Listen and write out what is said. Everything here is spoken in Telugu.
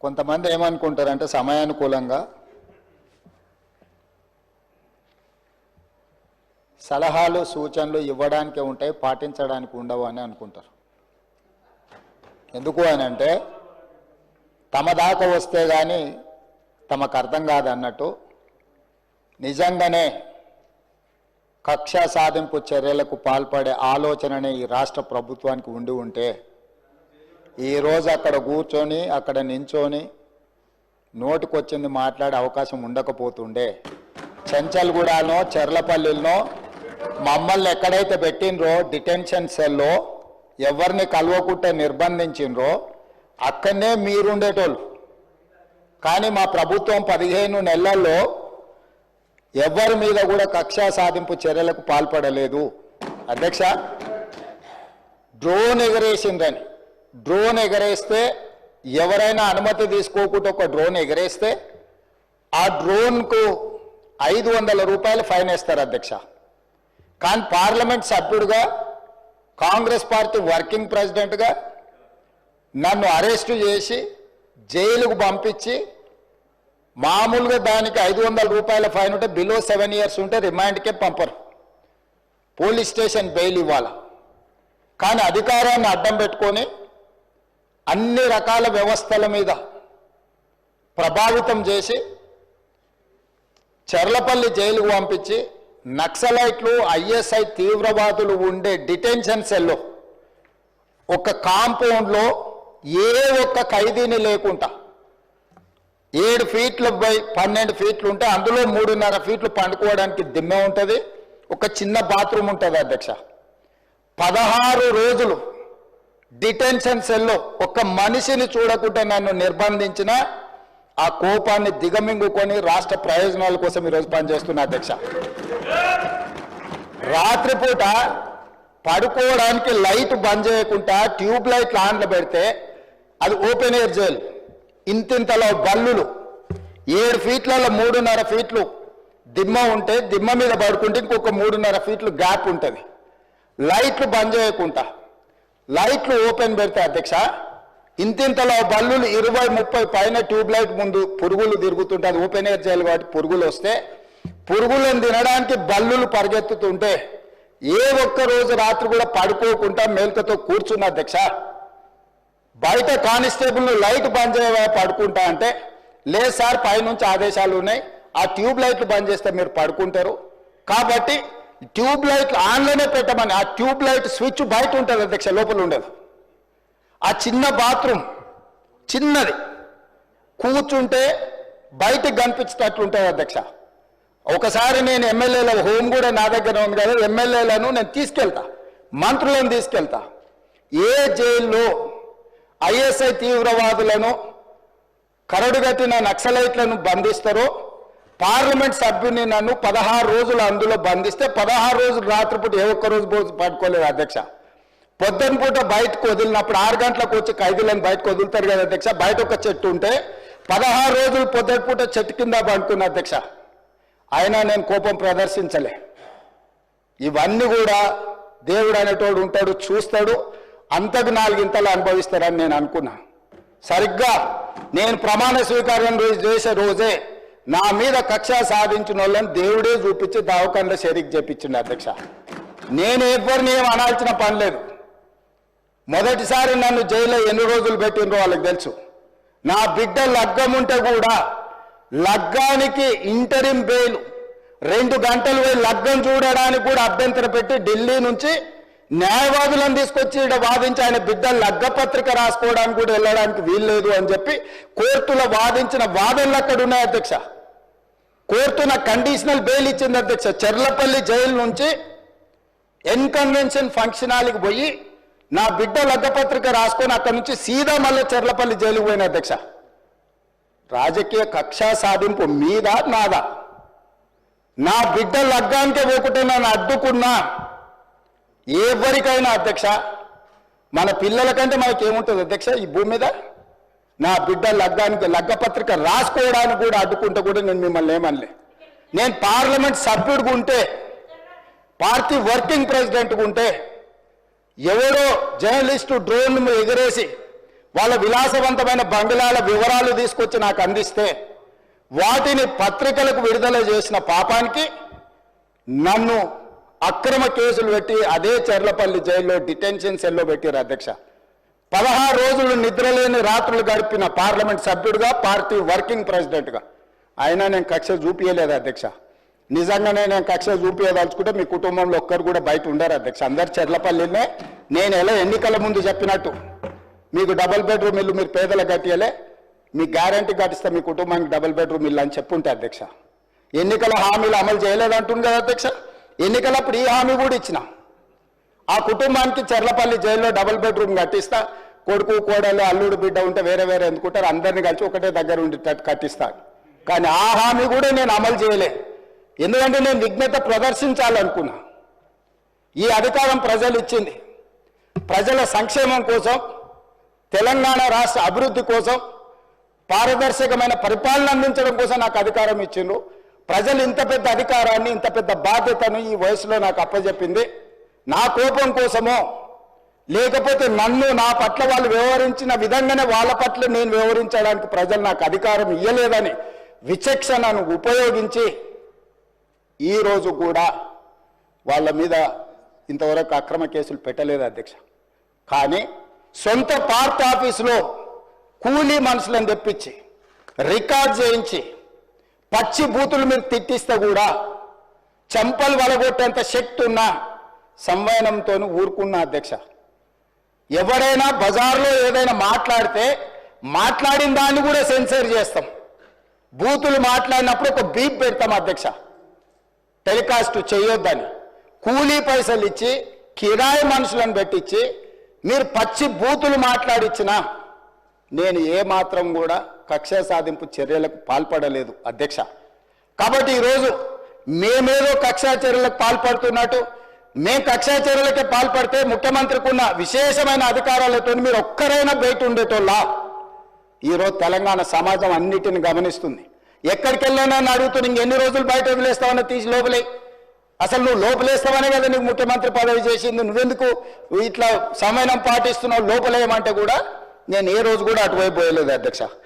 కొంతమంది ఏమనుకుంటారంటే సమయానుకూలంగా సలహాలు సూచనలు ఇవ్వడానికి ఉంటాయి, పాటించడానికి ఉండవు అని అనుకుంటారు. ఎందుకు అని అంటే తమ దాకా వస్తే కానీ తమకు అర్థం కాదన్నట్టు నిజంగానే కక్ష సాధింపు చర్యలకు పాల్పడే ఆలోచననే ఈ రాష్ట్ర ప్రభుత్వానికి ఉండి ఉంటే ఈరోజు అక్కడ కూర్చొని అక్కడ నించొని నోటికొచ్చింది మాట్లాడే అవకాశం ఉండకపోతుండే. చెంచల్గూడనో చెర్లపల్లిలో మమ్మల్ని ఎక్కడైతే పెట్టినరో డిటెన్షన్ సెల్లో ఎవరిని కలవకుంటే నిర్బంధించినరో అక్కడనే మీరుండేటోళ్ళు. కానీ మా ప్రభుత్వం 15 నెలల్లో ఎవరి మీద కూడా కక్షా సాధింపు చర్యలకు పాల్పడలేదు. అధ్యక్ష, డ్రోన్ ఎగరేసిందని, డ్రోన్ ఎగరేస్తే ఎవరైనా అనుమతి తీసుకోకుండా ఒక డ్రోన్ ఎగరేస్తే ఆ డ్రోన్కు 500 రూపాయలు ఫైన్ వేస్తారు అధ్యక్ష. కానీ పార్లమెంట్ సభ్యుడిగా కాంగ్రెస్ పార్టీ వర్కింగ్ ప్రెసిడెంట్గా నన్ను అరెస్టు చేసి జైలుకు పంపించి మామూలుగా దానికి 500 రూపాయల ఫైన్ ఉంటే బిలో 7 years ఉంటే రిమాండ్కే పంపరు, పోలీస్ స్టేషన్ బెయిల్ ఇవ్వాలి. కానీ అధికారాన్ని అడ్డం పెట్టుకొని అన్ని రకాల వ్యవస్థల మీద ప్రభావితం చేసి చెర్లపల్లి జైలుకు పంపించి నక్సలైట్లు ఐఎస్ఐ తీవ్రవాదులు ఉండే డిటెన్షన్ సెల్లో ఒక కాంపౌండ్లో ఏ ఒక్క ఖైదీని లేకుండా 7 feet బై 12 feet ఉంటే అందులో 3.5 feet పండుకోవడానికి దిమ్మె ఉంటుంది, ఒక చిన్న బాత్రూమ్ ఉంటుంది అధ్యక్ష. 16 రోజులు డిటెన్షన్ సెల్లో ఒక్క మనిషిని చూడకుండా నన్ను నిర్బంధించిన ఆ కోపాన్ని దిగమింగుకొని రాష్ట్ర ప్రయోజనాల కోసం ఈరోజు పనిచేస్తున్నా అధ్యక్ష. రాత్రిపూట పడుకోవడానికి లైట్ బంద్ చేయకుండా ట్యూబ్ లైట్లు ఆన్లో పెడితే అది ఓపెన్ ఎయిర్ జైలు. ఇంతింతలో బల్లులు 7 feetలలో 3.5 feet దిమ్మ ఉంటే దిమ్మ మీద పడుకుంటే ఇంకొక 3.5 feet గ్యాప్ ఉంటుంది. లైట్లు బంద్ చేయకుండా లైట్లు ఓపెన్ పెడితే అధ్యక్ష ఇంతింతలో బల్లులు 20-30 పైన ట్యూబ్ లైట్ ముందు పురుగులు తిరుగుతుంటే అది ఓపెన్ ఎయిర్ జైలు కాబట్టి పురుగులు వస్తే పురుగులను తినడానికి బల్లులు పరిగెత్తుతుంటే ఏ ఒక్క రోజు రాత్రి కూడా పడుకోకుండా మేల్కతో కూర్చున్న అధ్యక్ష. బయట కానిస్టేబుల్ను లైట్ బంద్ చేయవా పడుకుంటా అంటే లేదు సార్ పైనుంచి ఆదేశాలు ఉన్నాయి, ఆ ట్యూబ్ లైట్లు బంద్ చేస్తే మీరు పడుకుంటారు కాబట్టి ట్యూబ్ లైట్లు ఆన్లోనే పెట్టమని. ఆ ట్యూబ్ లైట్ స్విచ్ బయట ఉంటుంది అధ్యక్ష, లోపల ఉండదు. ఆ చిన్న బాత్రూమ్ చిన్నది, కూర్చుంటే బయటకు కనిపించేటట్లుంటుంది అధ్యక్ష. ఒకసారి నేను ఎమ్మెల్యేల హోమ్ కూడా నా దగ్గర ఉంది కదా, ఎమ్మెల్యేలను నేను తీసుకెళ్తా, మంత్రులను తీసుకెళ్తా. ఏ జైల్లో ఐఎస్ఐ తీవ్రవాదులను కరడుగట్టిన నక్సలైట్లను బంధిస్తారో పార్లమెంట్ సభ్యుని నన్ను 16 రోజులు అందులో బంధిస్తే 16 రోజులు రాత్రిపూట ఏ ఒక్క రోజు పడుకోలేదు అధ్యక్ష. పొద్దున పూట బయటకు వదిలినప్పుడు 6 గంటలకు వచ్చి ఖైదీలను బయటకు వదులుతారు కదా అధ్యక్ష. బయట ఒక చెట్టు ఉంటే 16 రోజులు పొద్దున పూట చెట్టు కింద పడుకున్న అధ్యక్ష. అయినా నేను కోపం ప్రదర్శించలే. ఇవన్నీ కూడా దేవుడు అనేటోడు ఉంటాడు, చూస్తాడు, అంతకు 4 ఇంతలు అనుభవిస్తారని నేను అనుకున్నా. సరిగ్గా నేను ప్రమాణ స్వీకారం చేసే రోజే నా మీద కక్ష సాధించిన వాళ్ళని దేవుడే చూపించి దావకంలో షరీక్ చేపించిండు అధ్యక్ష. నేను ఎవరిని ఏం అనాల్సిన పని లేదు. మొదటిసారి నన్ను జైల్లో ఎన్ని రోజులు పెట్టినరో వాళ్ళకి తెలుసు. నా బిడ్డ లగ్గం ఉంటే కూడా లగ్గానికి ఇంటరిం బెయిల్ 2 గంటలు పోయి లగ్గం చూడడానికి కూడా అభ్యంతరం పెట్టి ఢిల్లీ నుంచి న్యాయవాదులను తీసుకొచ్చి ఇక్కడ వాదించి ఆయన బిడ్డ లగ్గపత్రిక రాసుకోవడానికి కూడా వెళ్ళడానికి వీల్లేదు అని చెప్పి కోర్టులో వాదించిన వాదనలు అక్కడ ఉన్నాయి అధ్యక్ష. కోర్టు నాకు కండిషనల్ బెయిల్ ఇచ్చింది అధ్యక్ష. చెర్లపల్లి జైలు నుంచి ఎన్కన్వెన్షన్ ఫంక్షన్ హాల్కి పోయి నా బిడ్డ లగ్గపత్రిక రాసుకొని అక్కడి నుంచి సీదా మళ్ళీ చెర్లపల్లి జైలుకు పోయిన అధ్యక్ష. రాజకీయ కక్షా సాధింపు మీద నాదా? నా బిడ్డ లగ్గానికే పోకుంటే నన్ను అడ్డుకున్నా ఎవరికైనా అధ్యక్ష, మన పిల్లల కంటే మనకేముంటుంది అధ్యక్ష ఈ భూమి మీద? నా బిడ్డ లగ్గానికి లగ్గపత్రిక రాసుకోవడానికి కూడా అడ్డుకుంటే కూడా నేను మిమ్మల్ని ఏమనలే. నేను పార్లమెంట్ సభ్యుడిగా ఉంటే, పార్టీ వర్కింగ్ ప్రెసిడెంట్గా ఉంటే ఎవరో జర్నలిస్టు డ్రోన్ ఎగరేసి వాళ్ళ విలాసవంతమైన బంగ్లాల వివరాలు తీసుకొచ్చి నాకు అందిస్తే వాటిని పత్రికలకు విడుదల చేసిన పాపానికి నన్ను అక్రమ కేసులు పెట్టి అదే చెర్లపల్లి జైల్లో డిటెన్షన్ సెల్లో పెట్టారు అధ్యక్ష. 16 రోజులు నిద్రలేని రాత్రులు గడిపిన పార్లమెంట్ సభ్యుడిగా, పార్టీ వర్కింగ్ ప్రెసిడెంట్గా అయినా నేను కక్ష చూపించలేదు అధ్యక్ష. నిజంగానే నేను కక్ష చూపించదలుచుకుంటే మీ కుటుంబంలో ఒక్కరు కూడా బయట ఉండరు అధ్యక్ష. అందరు చెర్లపల్లినే నేను ఎలా ఎన్నికల ముందు చెప్పినట్టు మీకు డబుల్ బెడ్రూమ్ ఇల్లు మీరు పేదలకు కట్టియలే, మీ గ్యారంటీ కట్టిస్తే మీ కుటుంబానికి డబుల్ బెడ్రూమ్ ఇల్లు అని చెప్పుంటే అధ్యక్ష. ఎన్నికల హామీలు అమలు చేయలేదంటుంది కదా అధ్యక్ష. ఎన్నికలప్పుడు ఈ హామీ కూడా ఇచ్చిన. ఆ కుటుంబానికి చెర్లపల్లి జైల్లో డబుల్ బెడ్రూమ్ కట్టిస్తా, కొడుకు కోడలు అల్లుడు బిడ్డ ఉంటే వేరే వేరే ఎందుకుంటారు, అందరినీ కలిసి ఒకటే దగ్గర ఉండేటట్టు కట్టిస్తాను. కానీ ఆ హామీ కూడా నేను అమలు చేయలే. ఎందుకంటే నేను విఘ్నత ప్రదర్శించాలనుకున్నా. ఈ అధికారం ప్రజలు ఇచ్చింది ప్రజల సంక్షేమం కోసం, తెలంగాణ రాష్ట్ర అభివృద్ధి కోసం, పారదర్శకమైన పరిపాలన అందించడం కోసం నాకు అధికారం ఇచ్చిండ్రు. ప్రజలు ఇంత పెద్ద అధికారాన్ని, ఇంత పెద్ద బాధ్యతను ఈ వయసులో నాకు అప్పచెప్పింది నా కోపం కోసమో, లేకపోతే నన్ను నా పట్ల వాళ్ళు వ్యవహరించిన విధంగానే వాళ్ళ పట్ల నేను వ్యవహరించడానికి ప్రజలు నాకు అధికారం ఇవ్వలేదని విచక్షణను ఉపయోగించి ఈరోజు కూడా వాళ్ళ మీద ఇంతవరకు అక్రమ కేసులు పెట్టలేదు అధ్యక్ష. కానీ సొంత పార్టీ ఆఫీసులో కూలీ మనుషులను తెప్పించి రికార్డ్ చేయించి పచ్చి బూతులు మీరు తిట్టిస్తే కూడా చెంపలు వలగొట్టేంత శక్తి ఉన్న సంవయనంతో ఊరుకున్న అధ్యక్ష. ఎవరైనా బజార్లో ఏదైనా మాట్లాడితే మాట్లాడిన దాన్ని కూడా సెన్సర్ చేస్తాం. బూతులు మాట్లాడినప్పుడు ఒక బీప్ పెడతాం అధ్యక్ష, టెలికాస్ట్ చేయొద్దని. కూలీ పైసలు ఇచ్చి కిరాయి మనుషులను పెట్టించి మీరు పచ్చి బూతులు మాట్లాడిచ్చినా నేను ఏమాత్రం కూడా కక్ష సాధింపు చర్యలకు పాల్పడలేదు అధ్యక్ష. కాబట్టి ఈరోజు మేమేదో కక్షా చర్యలకు పాల్పడుతున్నట్టు, మేము కక్షా చర్యలకే పాల్పడితే ముఖ్యమంత్రికి ఉన్న విశేషమైన అధికారాలతో మీరు ఒక్కరైనా బయట ఉండేటోళ్ళ. ఈరోజు తెలంగాణ సమాజం అన్నిటిని గమనిస్తుంది. ఎక్కడికి వెళ్ళానని అడుగుతూ ఇంకెన్ని రోజులు బయట వదిలేస్తావని తీసి లోపలే. అసలు నువ్వు లోపలేస్తావనే కదా నీకు ముఖ్యమంత్రి పదవి చేసింది, నువ్వెందుకు ఇట్లా సమయం పాటిస్తున్నావు లోపలేయమంటే కూడా నేను ఏ రోజు కూడా అటువైపు పోయలేదు అధ్యక్ష.